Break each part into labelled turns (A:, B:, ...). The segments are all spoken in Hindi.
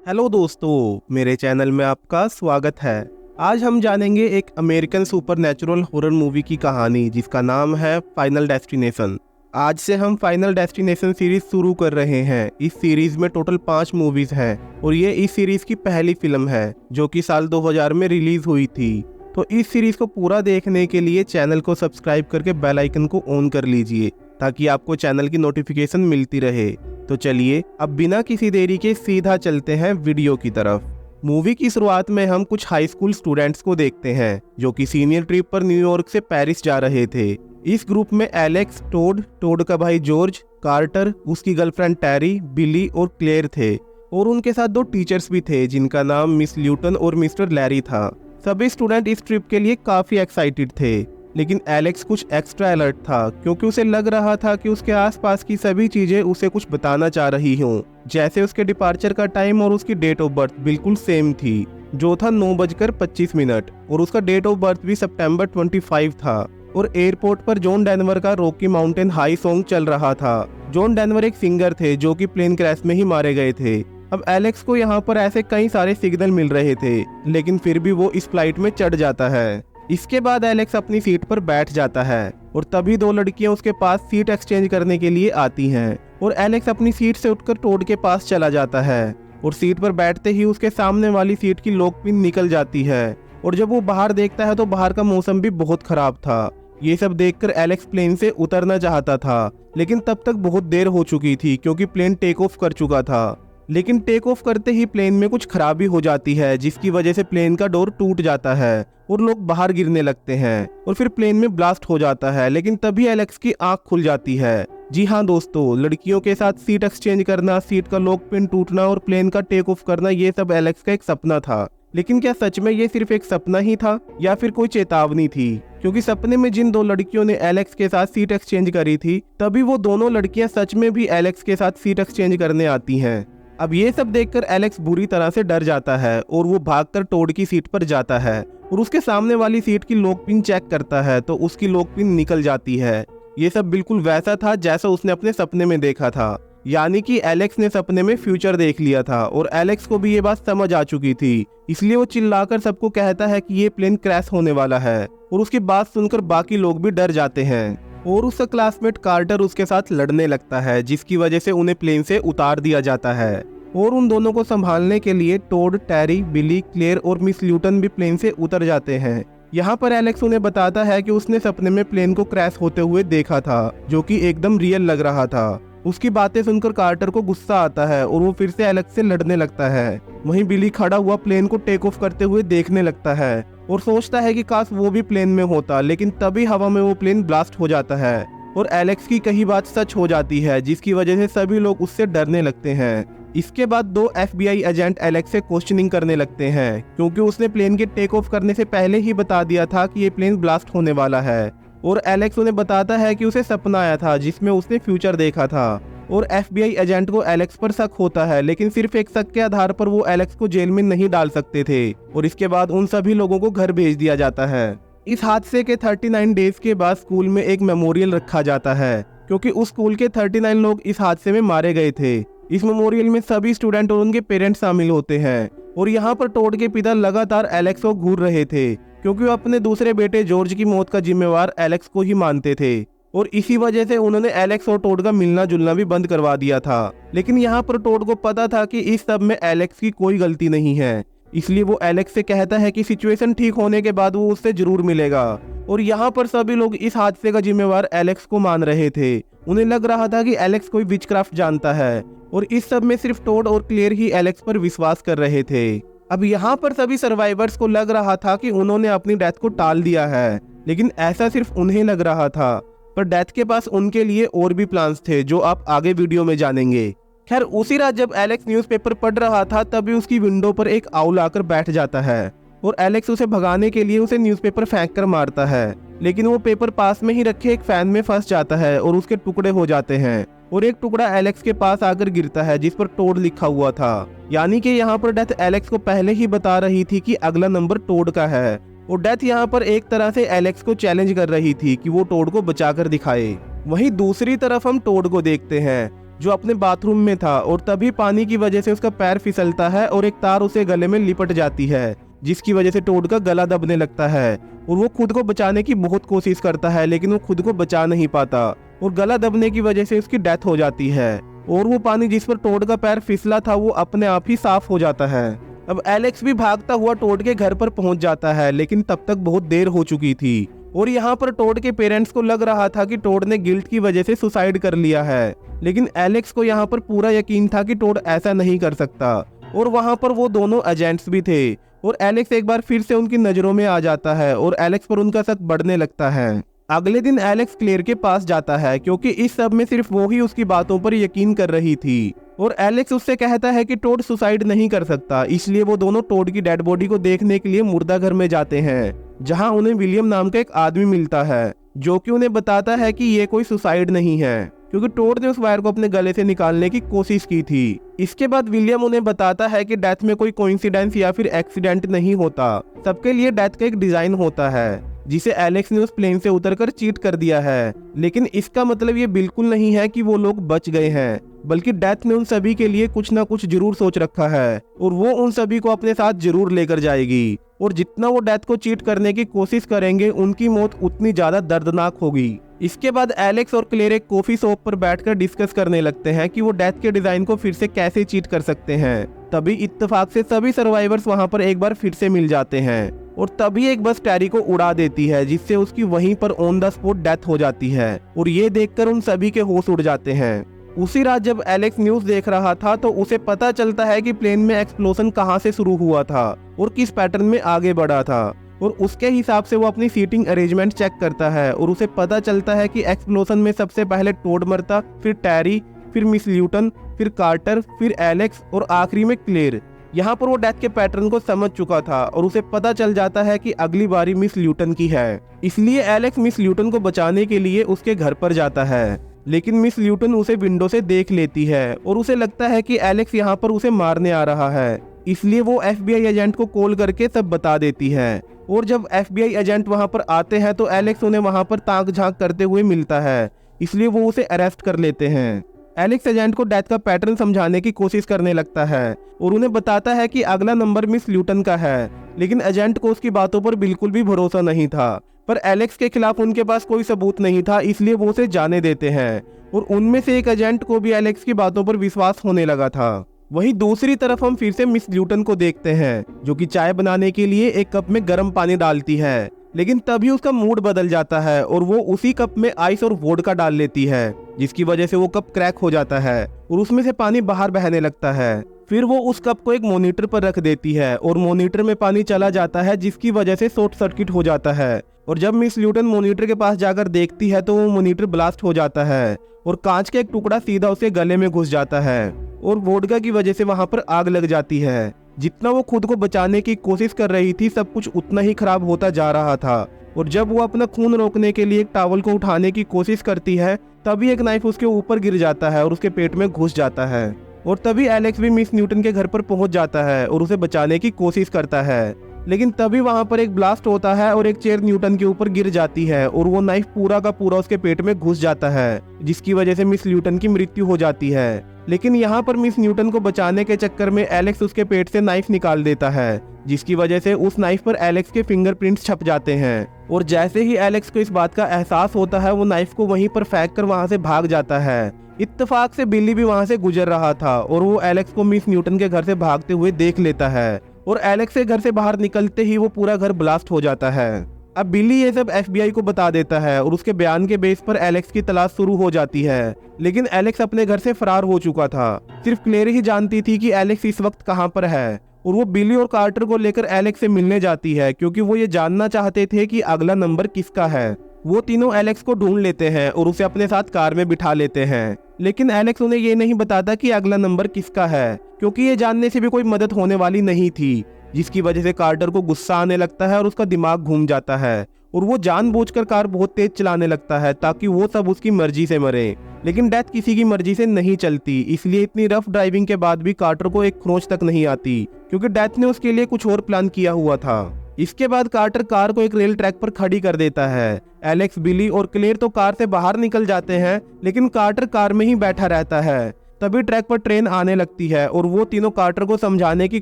A: हेलो दोस्तों, मेरे चैनल में आपका स्वागत है। आज हम जानेंगे एक अमेरिकन सुपरनैचुरल हॉरर मूवी की कहानी जिसका नाम है फाइनल डेस्टिनेशन। आज से हम फाइनल डेस्टिनेशन सीरीज शुरू कर रहे हैं। इस सीरीज में टोटल 5 मूवीज हैं और ये इस सीरीज की पहली फिल्म है जो कि साल 2000 में रिलीज हुई थी। तो इस सीरीज को पूरा देखने के लिए चैनल को सब्सक्राइब करके बेल आइकन को ऑन कर लीजिए ताकि आपको चैनल की नोटिफिकेशन मिलती रहे। तो चलिए अब बिना किसी देरी के सीधा चलते हैं वीडियो की तरफ। मूवी की शुरुआत में हम कुछ हाई स्कूल स्टूडेंट्स को देखते हैं जो कि सीनियर ट्रिप पर न्यूयॉर्क से पेरिस जा रहे थे। इस ग्रुप में एलेक्स, टोड का भाई जॉर्ज, कार्टर, उसकी गर्लफ्रेंड टेरी, बिली और क्लेयर थे और उनके साथ 2 टीचर्स भी थे जिनका नाम मिस ल्यूटन और मिस्टर लैरी था। सभी स्टूडेंट इस ट्रिप के लिए काफी एक्साइटेड थे, लेकिन एलेक्स कुछ एक्स्ट्रा अलर्ट था क्योंकि उसे लग रहा था कि उसके आसपास की सभी चीजें उसे कुछ बताना चाह रही हों। जैसे उसके डिपार्चर का टाइम और उसकी डेट ऑफ बर्थ बिल्कुल सेम थी, जो था 9:25 और उसका डेट ऑफ बर्थ भी सितंबर 25 था। और एयरपोर्ट पर जॉन डेनवर का रॉकी माउंटेन हाई सॉन्ग चल रहा था। जॉन डेनवर एक सिंगर थे जो कि प्लेन क्रैश में ही मारे गए थे। अब एलेक्स को यहाँ पर ऐसे कई सारे सिग्नल मिल रहे थे, लेकिन फिर भी वो इस फ्लाइट में चढ़ जाता है। इसके बाद एलेक्स अपनी सीट पर बैठ जाता है और तभी 2 लड़कियां उसके पास सीट एक्सचेंज करने के लिए आती हैं और एलेक्स अपनी सीट से उठकर टोड के पास चला जाता है और सीट पर बैठते ही उसके सामने वाली सीट की लॉक पिन निकल जाती है। और जब वो बाहर देखता है तो बाहर का मौसम भी बहुत खराब था। ये सब देखकर एलेक्स प्लेन से उतरना चाहता था, लेकिन तब तक बहुत देर हो चुकी थी क्योंकि प्लेन टेक ऑफ कर चुका था। लेकिन टेक ऑफ करते ही प्लेन में कुछ खराबी हो जाती है जिसकी वजह से प्लेन का डोर टूट जाता है और लोग बाहर गिरने लगते हैं और फिर प्लेन में ब्लास्ट हो जाता है। लेकिन तभी एलेक्स की आंख खुल जाती है। जी हाँ दोस्तों, लड़कियों के साथ सीट एक्सचेंज करना, सीट का लॉक पिन टूटना और प्लेन का टेक ऑफ करना, ये सब एलेक्स का एक सपना था। लेकिन क्या सच में ये सिर्फ एक सपना ही था या फिर कोई चेतावनी थी? क्योंकि सपने में जिन 2 लड़कियों ने एलेक्स के साथ सीट एक्सचेंज करी थी, तभी वो दोनों लड़कियां सच में भी एलेक्स के साथ सीट एक्सचेंज करने आती हैं। अब ये सब देखकर एलेक्स बुरी तरह से डर जाता है और वो भागकर टोड की सीट पर जाता है और उसके सामने वाली सीट की लॉक पिन चेक करता है तो उसकी लॉक पिन निकल जाती है। ये सब बिल्कुल वैसा था जैसा उसने अपने सपने में देखा था, यानी कि एलेक्स ने सपने में फ्यूचर देख लिया था और एलेक्स को भी ये बात समझ आ चुकी थी। इसलिए वो चिल्लाकर सबको कहता है कि ये प्लेन क्रैश होने वाला है और उसकी बात सुनकर बाकी लोग भी डर जाते हैं और उसका क्लासमेट कार्टर उसके साथ लड़ने लगता है, जिसकी वजह से उन्हें प्लेन से उतार दिया जाता है। और उन दोनों को संभालने के लिए टोड, टेरी, बिली, क्लेयर और मिस ल्यूटन भी प्लेन से उतर जाते हैं। यहाँ पर एलेक्स उन्हें बताता है कि उसने सपने में प्लेन को क्रैश होते हुए देखा था, जो कि एकदम रियल लग रहा था। उसकी बातें सुनकर कार्टर को गुस्सा आता है और वो फिर से एलेक्स से लड़ने लगता है। वहीं बिली खड़ा हुआ प्लेन को टेक ऑफ करते हुए देखने लगता है और सोचता है कि काश वो भी प्लेन में होता, लेकिन तभी हवा में वो प्लेन ब्लास्ट हो जाता है और एलेक्स की कही बात सच हो जाती है, जिसकी वजह से सभी लोग उससे डरने लगते हैं। इसके बाद 2 FBI एजेंट एलेक्स से क्वेश्चनिंग करने लगते हैं क्योंकि उसने प्लेन के टेक ऑफ करने से पहले ही बता दिया था कि ये प्लेन ब्लास्ट होने वाला है। और एलेक्स उन्हें बताता है कि उसे सपना आया था जिसमें उसने फ्यूचर देखा था। और FBI एजेंट को एलेक्स पर शक होता है, लेकिन सिर्फ एक शक के आधार पर वो एलेक्स को जेल में नहीं डाल सकते थे और इसके बाद उन सभी लोगों को घर भेज दिया जाता है। इस हादसे के 39 डेज के बाद स्कूल में एक मेमोरियल रखा जाता है क्योंकि उस स्कूल के 39 लोग इस हादसे में मारे गए थे। इस मेमोरियल में सभी स्टूडेंट और उनके पेरेंट्स शामिल होते हैं और यहाँ पर टोड के पिता लगातार एलेक्स को घूर रहे थे क्योंकि वो अपने दूसरे बेटे जॉर्ज की मौत का जिम्मेवार एलेक्स को ही मानते थे और इसी वजह से उन्होंने एलेक्स और टोड का मिलना जुलना भी बंद करवा दिया था। लेकिन यहाँ पर टोड को पता था कि इस सब में एलेक्स की कोई गलती नहीं है, इसलिए वो एलेक्स से कहता है कि सिचुएशन ठीक होने के बाद वो उससे जरूर मिलेगा। और यहाँ पर सभी लोग इस हादसे का जिम्मेवार एलेक्स को मान रहे थे। उन्हें लग रहा था कि एलेक्स कोई विचक्राफ्ट जानता है और इस सब में सिर्फ टोड और क्लेयर ही एलेक्स पर विश्वास कर रहे थे। अब यहाँ पर सभी सर्वाइवर्स को लग रहा था कि उन्होंने अपनी डेथ को टाल दिया है, लेकिन ऐसा सिर्फ उन्हें लग रहा था, पर डेथ के पास उनके लिए और भी प्लान्स थे जो आप आगे वीडियो में जानेंगे। खैर उसी रात जब एलेक्स न्यूज़पेपर पढ़ रहा था तभी उसकी विंडो पर एक आउल आकर बैठ जाता है और एलेक्स उसे भगाने के लिए उसे न्यूज़पेपर फेंक कर मारता है, लेकिन वो पेपर पास में ही रखे एक फैन में फंस जाता है और उसके टुकड़े हो जाते हैं और एक टुकड़ा एलेक्स के पास आकर गिरता है जिस पर टोड लिखा हुआ था। यानी कि यहाँ पर डेथ एलेक्स को पहले ही बता रही थी कि अगला नंबर टोड का है और डेथ यहाँ पर एक तरह से एलेक्स को चैलेंज कर रही थी कि वो टोड को बचाकर दिखाए। वहीं दूसरी तरफ हम टोड को देखते हैं जो अपने बाथरूम में था, और तभी पानी की वजह से उसका पैर फिसलता है और एक तार उसे गले में लिपट जाती है, जिसकी वजह से टोड का गला दबने लगता है और वो खुद को बचाने की बहुत कोशिश करता है, लेकिन वो खुद को बचा नहीं पाता और गला दबने की वजह से उसकी डेथ हो जाती है। और वो पानी जिस पर टोड का पैर फिसला था वो अपने आप ही साफ हो जाता है। अब एलेक्स भी भागता हुआ टोड के घर पर पहुंच जाता है, लेकिन तब तक बहुत देर हो चुकी थी और यहाँ पर टोड के पेरेंट्स को लग रहा था कि टोड ने गिल्ट की वजह से सुसाइड कर लिया है, लेकिन एलेक्स को यहाँ पर पूरा यकीन था कि टोड ऐसा नहीं कर सकता। और वहाँ पर वो दोनों एजेंट्स भी थे और एलेक्स एक बार फिर से उनकी नजरों में आ जाता है और एलेक्स पर उनका शक बढ़ने लगता है। अगले दिन एलेक्स क्लेयर के पास जाता है, क्योंकि इस सब में सिर्फ वो ही उसकी बातों पर यकीन कर रही थी, और एलेक्स उससे कहता है कि टोड सुसाइड नहीं कर सकता। इसलिए वो दोनों टोड की डेड बॉडी को देखने के लिए मुर्दा घर में जाते हैं, जहां उन्हें विलियम नाम का एक आदमी मिलता है, जो कि उन्हें बताता है कि ये कोई सुसाइड नहीं है, क्योंकि टोड ने उस वायर को अपने गले से निकालने की कोशिश की थी। इसके बाद विलियम उन्हें बताता है कि डेथ में कोई कोइंसिडेंस या फिर एक्सीडेंट नहीं होता, सबके लिए डेथ का एक डिजाइन होता है, जिसे एलेक्स ने उस प्लेन से उतरकर चीट कर दिया है। लेकिन इसका मतलब ये बिल्कुल नहीं है कि वो लोग बच गए हैं, बल्कि डेथ ने उन सभी के लिए कुछ ना कुछ जरूर सोच रखा है और वो उन सभी को अपने साथ जरूर लेकर जाएगी, और जितना वो डेथ को चीट करने की कोशिश करेंगे उनकी मौत उतनी ज्यादा दर्दनाक होगी। इसके बाद एलेक्स और क्लेयर एक कॉफी शॉप पर बैठकर डिस्कस करने लगते हैं कि वो डेथ के डिजाइन को फिर से कैसे चीट कर सकते हैं। तभी इत्तेफाक से सभी सर्वाइवर्स वहां पर एक बार फिर से मिल जाते हैं और तभी एक बस टैरी को उड़ा देती है, जिससे उसकी वहीं पर ऑन द स्पॉट डेथ हो जाती है और ये देखकर उन सभी के होश उड़ जाते हैं। उसी रात जब एलेक्स न्यूज देख रहा था तो उसे पता चलता है कि प्लेन में एक्सप्लोजन कहां से शुरू हुआ था और किस पैटर्न में आगे बढ़ा था, और उसके हिसाब से वो अपनी सीटिंग अरेंजमेंट चेक करता है और उसे पता चलता है कि एक्सप्लोजन में सबसे पहले टोड मरता, फिर टैरी, फिर मिस ल्यूटन, फिर कार्टर, फिर एलेक्स और आखिरी में क्लेयर। यहाँ पर वो डेथ के पैटर्न को समझ चुका था और उसे पता चल जाता है कि अगली बारी मिस ल्यूटन की है। इसलिए एलेक्स मिस ल्यूटन को बचाने के लिए उसके घर पर जाता है, लेकिन मिस ल्यूटन उसे विंडो से देख लेती है और उसे लगता है कि एलेक्स यहाँ पर उसे मारने आ रहा है। इसलिए वो FBI एजेंट को कॉल करके सब बता देती है, और जब FBI एजेंट वहां पर आते हैं तो एलेक्स उन्हें वहां पर ताक झांक करते हुए मिलता है, इसलिए वो उसे अरेस्ट कर लेते हैं। एलेक्स एजेंट को डेथ का पैटर्न समझाने की कोशिश करने लगता है और उन्हें बताता है कि अगला नंबर मिस ल्यूटन का है, लेकिन एजेंट को उसकी बातों पर बिल्कुल भी भरोसा नहीं था। पर एलेक्स के खिलाफ उनके पास कोई सबूत नहीं था, इसलिए वो उसे जाने देते हैं, और उनमें से एक एजेंट को भी एलेक्स की बातों पर विश्वास होने लगा था। वहीं दूसरी तरफ हम फिर से मिस ल्यूटन को देखते हैं, जो कि चाय बनाने के लिए एक कप में गर्म पानी डालती है, लेकिन तभी उसका मूड बदल जाता है और वो उसी कप में आइस और वोडका डाल लेती है, जिसकी वजह से वो कप क्रैक हो जाता है और उसमें से पानी बाहर बहने लगता है। फिर वो उस कप को एक मॉनिटर पर रख देती है और मॉनिटर में पानी चला जाता है, जिसकी वजह से शॉर्ट सर्किट हो जाता है, और जब मिस ल्यूटन मॉनिटर के पास जाकर देखती है तो वो मॉनिटर ब्लास्ट हो जाता है और कांच का एक टुकड़ा सीधा उसके गले में घुस जाता है और वोडका की वजह से वहां पर आग लग जाती है। जितना वो खुद को बचाने की कोशिश कर रही थी सब कुछ उतना ही खराब होता जा रहा था, और जब वो अपना खून रोकने के लिए एक टॉवल को उठाने की कोशिश करती है तभी एक नाइफ उसके ऊपर गिर जाता है और उसके पेट में घुस जाता है, और तभी एलेक्स भी मिस न्यूटन के घर पर पहुंच जाता है और उसे बचाने की कोशिश करता है। लेकिन तभी वहां पर एक ब्लास्ट होता है और एक चेयर न्यूटन के ऊपर गिर जाती है और वो नाइफ पूरा का पूरा उसके पेट में घुस जाता है, जिसकी वजह से मिस न्यूटन की मृत्यु हो जाती है। लेकिन यहाँ पर मिस न्यूटन को बचाने के चक्कर में एलेक्स उसके पेट से नाइफ निकाल देता है, जिसकी वजह से उस नाइफ पर एलेक्स के फिंगरप्रिंट्स छप जाते हैं, और जैसे ही एलेक्स को इस बात का एहसास होता है वो नाइफ को वहीं पर फेंक कर वहां से भाग जाता है। इत्तेफाक से बिल्ली भी वहां से गुजर रहा था और वो एलेक्स को मिस न्यूटन के घर से भागते हुए देख लेता है, और एलेक्स के घर से बाहर निकलते ही वो पूरा घर ब्लास्ट हो जाता है। अब बिल्ली ये सब FBI को बता देता है और उसके बयान के बेस पर एलेक्स की तलाश शुरू हो जाती है, लेकिन एलेक्स अपने घर से फरार हो चुका था। सिर्फ क्लेयर ही जानती थी कि एलेक्स इस वक्त कहां पर है, और वो बिली और कार्टर को लेकर एलेक्स से मिलने जाती है, क्योंकि वो ये जानना चाहते थे कि अगला नंबर किसका है। वो तीनों एलेक्स को ढूंढ लेते हैं और उसे अपने साथ कार में बिठा लेते हैं, लेकिन एलेक्स उन्हें ये नहीं बताता कि अगला नंबर किसका है, क्योंकि ये जानने से भी कोई मदद होने वाली नहीं थी, जिसकी वजह से कार्टर को गुस्सा आने लगता है और उसका दिमाग घूम जाता है और वो जानबूझकर कार बहुत तेज चलाने लगता है ताकि वो सब उसकी मर्जी से मरे। लेकिन डेथ किसी की मर्जी से नहीं चलती, इसलिए इतनी रफ ड्राइविंग के बाद भी कार्टर को एक खरोंच तक नहीं आती, क्योंकि डेथ ने उसके लिए कुछ और प्लान किया हुआ था। इसके बाद कार्टर कार को एक रेल ट्रैक पर खड़ी कर देता है। एलेक्स, बिली और क्लेयर तो कार से बाहर निकल जाते हैं, लेकिन कार्टर कार में ही बैठा रहता है। तभी ट्रैक पर ट्रेन आने लगती है और वो तीनों कार्टर को समझाने की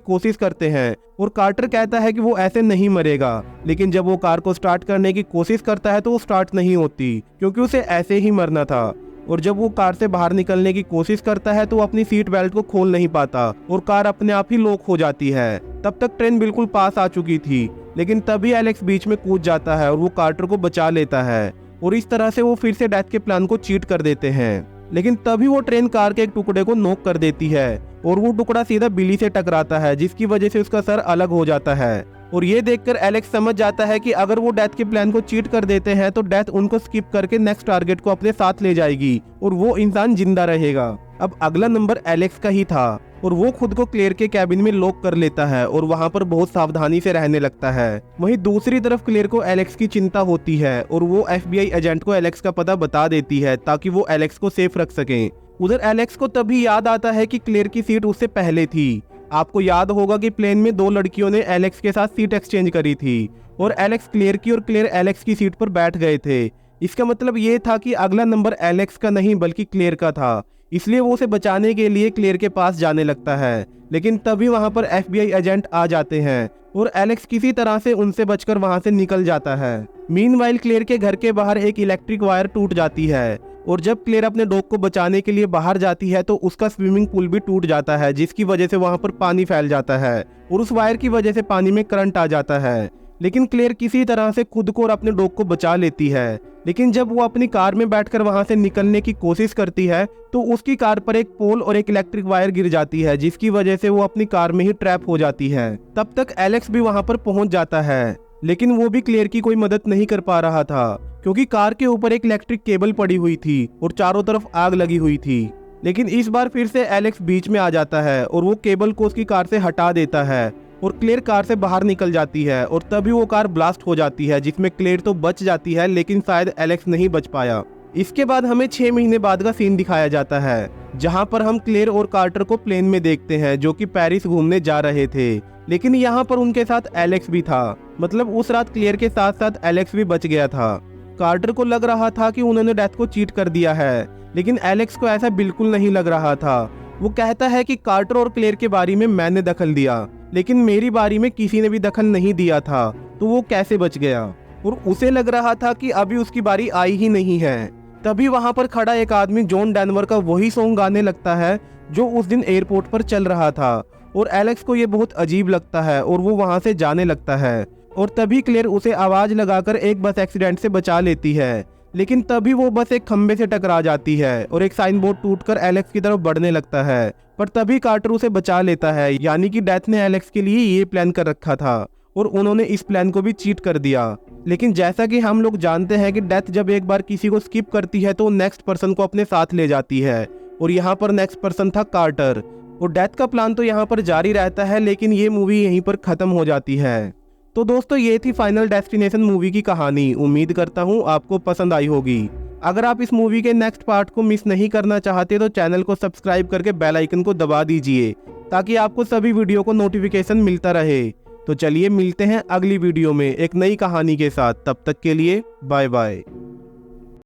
A: कोशिश करते हैं और कार्टर कहता है कि वो ऐसे नहीं मरेगा, लेकिन जब वो कार को स्टार्ट करने की कोशिश करता है तो वो स्टार्ट नहीं होती, क्योंकि उसे ऐसे ही मरना था। और जब वो कार से बाहर निकलने की कोशिश करता है तो वो अपनी सीट बेल्ट को खोल नहीं पाता और कार अपने आप ही लॉक हो जाती है। तब तक ट्रेन बिल्कुल पास आ चुकी थी, लेकिन तभी एलेक्स बीच में कूद जाता है और वो कार्टर को बचा लेता है और इस तरह से वो फिर से डेथ के प्लान को चीट कर देते हैं। लेकिन तभी वो ट्रेन कार के एक टुकड़े को नॉक कर देती है और वो टुकड़ा सीधा बिली से टकराता है, जिसकी वजह से उसका सर अलग हो जाता है। और ये देखकर एलेक्स समझ जाता है कि अगर वो डेथ के प्लान को चीट कर देते हैं तो डेथ उनको स्किप करके नेक्स्ट टारगेट को अपने साथ ले जाएगी और वो इंसान जिंदा रहेगा। अब अगला नंबर एलेक्स का ही था और वो खुद को क्लेयर के कैबिन में लॉक कर लेता है और वहां पर बहुत सावधानी से रहने लगता है। वहीं दूसरी तरफ क्लेयर को एलेक्स की चिंता होती है और वो FBI एजेंट को एलेक्स का पता बता देती है ताकि वो एलेक्स को सेफ रख सकें। उधर एलेक्स को तभी याद आता है कि क्लेयर की सीट उससे पहले थी। आपको याद होगा कि प्लेन में 2 लड़कियों ने एलेक्स के साथ सीट एक्सचेंज करी थी और एलेक्स क्लेयर की और क्लेयर एलेक्स की सीट पर बैठ गए थे। इसका मतलब ये था कि अगला नंबर एलेक्स का नहीं बल्कि क्लेयर का था, इसलिए वो उसे बचाने के लिए क्लेयर के पास जाने लगता है। लेकिन तभी वहां पर FBI एजेंट आ जाते हैं और एलेक्स किसी तरह से उनसे बचकर वहां से निकल जाता है। मीनवाइल क्लेयर के घर के बाहर एक इलेक्ट्रिक वायर टूट जाती है और जब क्लेयर अपने डॉग को बचाने के लिए बाहर जाती है तो उसका स्विमिंग पूल भी टूट जाता है, जिसकी वजह से वहां पर पानी फैल जाता है और उस वायर की वजह से पानी में करंट आ जाता है। लेकिन क्लेयर किसी तरह से खुद को और अपने डॉग को बचा लेती है। लेकिन जब वो अपनी कार में बैठकर वहां से निकलने की कोशिश करती है तो उसकी कार पर एक पोल और एक इलेक्ट्रिक वायर गिर जाती है, जिसकी वजह से वो अपनी कार में ही ट्रैप हो जाती है। तब तक एलेक्स भी वहां पर पहुंच जाता है, लेकिन वो भी क्लेयर की कोई मदद नहीं कर पा रहा था क्योंकि कार के ऊपर एक इलेक्ट्रिक केबल पड़ी हुई थी और चारों तरफ आग लगी हुई थी। लेकिन इस बार फिर से एलेक्स बीच में आ जाता है और वो केबल को उसकी कार से हटा देता है और क्लेयर कार से बाहर निकल जाती है और तभी वो कार ब्लास्ट हो जाती है, जिसमें क्लेयर तो बच जाती है लेकिन शायद एलेक्स नहीं बच पाया। इसके बाद हमें 6 महीने बाद का सीन दिखाया जाता है, जहां पर हम क्लेयर और कार्टर को प्लेन में देखते हैं जो कि पेरिस घूमने जा रहे थे। लेकिन यहाँ पर उनके साथ एलेक्स भी था, मतलब उस रात क्लेयर के साथ साथ एलेक्स भी बच गया था। कार्टर को लग रहा था कि उन्होंने डेथ को चीट कर दिया है, लेकिन एलेक्स को ऐसा बिल्कुल नहीं लग रहा था। वो कहता है कि कार्टर और क्लेयर के बारी में मैंने दखल दिया, लेकिन मेरी बारी में किसी ने भी दखल नहीं दिया था, तो वो कैसे बच गया। और उसे लग रहा था कि अभी उसकी बारी आई ही नहीं है। तभी वहां पर खड़ा एक आदमी जॉन डेनवर का वही सॉन्ग गाने लगता है जो उस दिन एयरपोर्ट पर चल रहा था और एलेक्स को ये बहुत अजीब लगता है और वो वहां से जाने लगता है। और तभी क्लेयर उसे आवाज लगाकर एक बस एक्सीडेंट से बचा लेती है, लेकिन तभी वो बस एक खंबे से टकरा जाती है और एक साइन बोर्ड टूटकर एलेक्स की तरफ बढ़ने लगता है। पर तभी कार्टर उसे बचा लेता है, यानी कि डेथ ने एलेक्स के लिए ये प्लान कर रखा था और उन्होंने इस प्लान को भी चीट कर दिया। लेकिन जैसा कि हम लोग जानते हैं कि डेथ जब एक बार किसी को स्किप करती है तो नेक्स्ट पर्सन को अपने साथ ले जाती है और यहाँ पर नेक्स्ट पर्सन था कार्टर। और डेथ का प्लान तो यहाँ पर जारी रहता है, लेकिन ये मूवी यहीं पर खत्म हो जाती है। तो दोस्तों ये थी फाइनल डेस्टिनेशन मूवी की कहानी। उम्मीद करता हूँ आपको पसंद आई होगी। अगर आप इस मूवी के नेक्स्ट पार्ट को मिस नहीं करना चाहते तो चैनल को सब्सक्राइब करके बेल आइकन को दबा दीजिए ताकि आपको सभी वीडियो को नोटिफिकेशन मिलता रहे। तो चलिए मिलते हैं अगली वीडियो में एक नई कहानी के साथ। तब तक के लिए बाय बाय।